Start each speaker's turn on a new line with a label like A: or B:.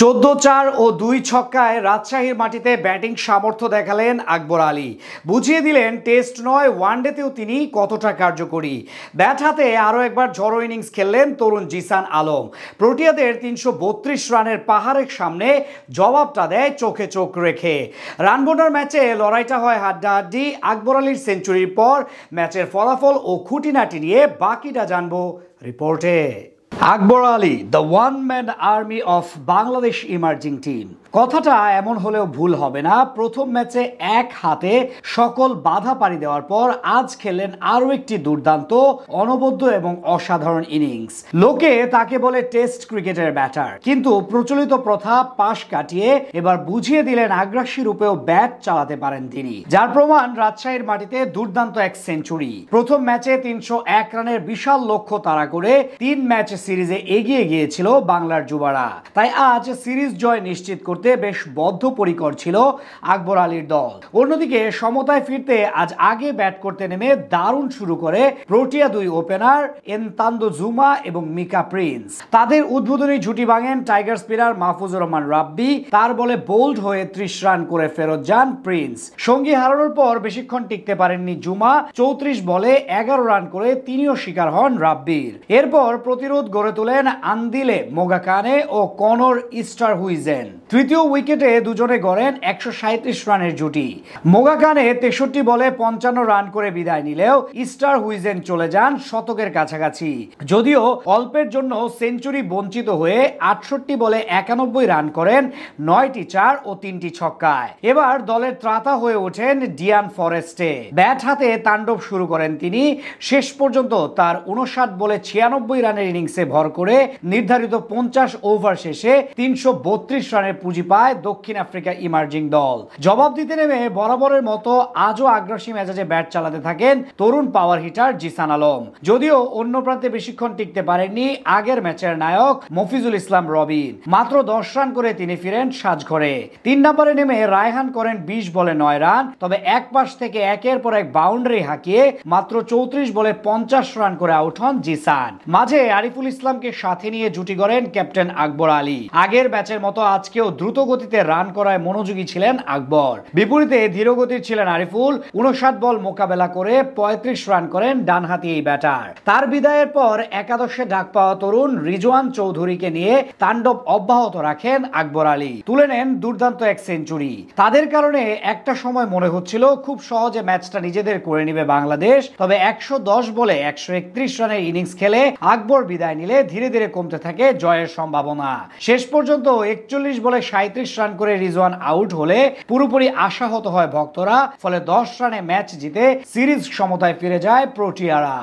A: 14-4 ও 2 ছক্কায় রাজশাহীর মাটিতে ব্যাটিং সামর্থ্য দেখালেন আকবর আলী। বুঝিয়ে দিলেন টেস্ট নয় ওয়ানডেতেও তিনি কতটা কার্যকরী। ব্যাট হাতে আরও একবার ঝড়ো ইনিংস খেললেন তরুণ জিসান আলম। প্রোটিয়াদের 332 রানের পাহাড়ের সামনে জবাবটা দেয় চোখে চোখ রেখে। রানবোনার ম্যাচে লড়াইটা হয় হাড্ডাহাড্ডি। আকবর আলীর সেঞ্চুরির পর ম্যাচের ফলাফল ও খুঁটিনাটি নিয়ে বাকিটা জানবো রিপোর্টে। Akbar Ali, the one man army of Bangladesh emerging team. কথাটা এমন হলেও ভুল হবে না। প্রথম ম্যাচে এক হাতে সকল বাধা পাড়ি দেওয়ার পর আজ খেলেন আরও একটি দুর্দান্ত, অনবদ্য এবং অসাধারণ ইনিংস। লোকে তাকে বলে টেস্ট ক্রিকেটের ব্যাটার, কিন্তু প্রচলিত প্রথা পাশ কাটিয়ে এবার বুঝিয়ে দিলেন আগ্রাসী রূপেও ব্যাট চালাতে পারেন তিনি, যার প্রমাণ রাজশাহীর মাটিতে দুর্দান্ত এক সেঞ্চুরি। প্রথম ম্যাচে 301 রানের বিশাল লক্ষ্য তাড়া করে 3 ম্যাচ সিরিজে এগিয়ে গিয়েছিল বাংলার যুবারা। তাই আজ সিরিজ জয় নিশ্চিত করতে বেশ বদ্ধপরিকর ছিল আকবর আলীর দল। অন্যদিকে সমতায় ফিরতে আজ আগে ব্যাট করতে নেমে দারুণ শুরু করে প্রোটিয়া 2 ওপেনার এনতান্দো জুমা এবং মিকা প্রিন্স। তাদের উদ্বোধনী জুটি ভাঙেন টাইগার স্পিনার মাহফুজুর রহমান রাব্বি। তার বলে বোল্ড হয়ে 30 রান করে ফেরত যান প্রিন্স। সঙ্গী হারানোর পর বেশিক্ষণ টিকতে পারেননি জুমা। 34 বলে 11 রান করে তিনিও শিকার হন রাব্বির। এরপর প্রতিরোধ গড়ে তোলেন আন্দিলে মোগাকানে ও কনর ইস্টারহুইজেন। তৃতীয় উইকেটে দুজনে গড়েন 137 রানের জুটি। মোগাকানে 63 বলে 55 রান করে বিদায় নিলেও ইস্টারহুইজেন চলে যান শতকের কাছাকাছি। যদিও অল্পের জন্য সেঞ্চুরি বঞ্চিত হয়ে 68 বলে 91 রান করেন 9টি 4 ও 3টি ছক্কায়। এবার দলের ত্রাতা হয়ে ওঠেন ডিয়ান ফরেস্টে। ব্যাট হাতে তাণ্ডব শুরু করেন তিনি। শেষ পর্যন্ত তার 59 বলে 96 রানের ইনিংসে ভর করে নির্ধারিত 50 ওভার শেষে 332 রানের পুঁজি পায় দক্ষিণ আফ্রিকা ইমার্জিং দল। জবাব দিতে নেমে বরাবরের মতো আজও আগ্রাসী মেজাজে ব্যাট চালাতে থাকেন তরুণ পাওয়ার হিটার জিসান আলম। যদিও অন্য প্রান্তে বেশিক্ষণ টিকতে পারেননি আগের ম্যাচের নায়ক মফিজুল ইসলাম রবিন। মাত্র 10 রান করে তিনি ফিরেন সাজঘরে। 3 নম্বরে নেমে রায়হান করেন 20 বলে 9 রান। তবে এক পাশ থেকে একের পর এক বাউন্ডারি হাঁকিয়ে মাত্র 34 বলে 50 রান করে আউট হন জিসান। মাঝে আরিফুল ইসলামকে সাথে নিয়ে জুটি গড়েন ক্যাপ্টেন আকবর আলী। আগের ম্যাচের মতো আজকেও দ্রুত গতিতে রান করায় মনোযোগী ছিলেন আকবর। বিপরীতে ধীরগতির ছিলেন আরিফুল। 59 বল মোকাবেলা করে 35 রান করেন ডানহাতি এই ব্যাটার। তার বিদায়ের পর একাদশে ডাক পাওয়া তরুণ রিজওয়ান চৌধুরীকে নিয়ে তাণ্ডব অব্যাহত রাখেন আকবর আলী। তুলে নেন দুর্দান্ত এক সেঞ্চুরি। তাদের কারণে একটা সময় মনে হচ্ছিল খুব সহজে ম্যাচটা নিজেদের করে নিবে বাংলাদেশ। তবে 110 বলে 131 রানের ইনিংস খেলে আকবর বিদায় নিলে ধীরে ধীরে কমতে থাকে জয়ের সম্ভাবনা। শেষ পর্যন্ত 41 বলে 37 রান করে রিজওয়ান আউট হলে পুরোপুরি আশাহত হয় ভক্তরা। ফলে 10 রানে ম্যাচ জিতে সিরিজ সমতায় ফিরে যায় প্রোটিয়ারা।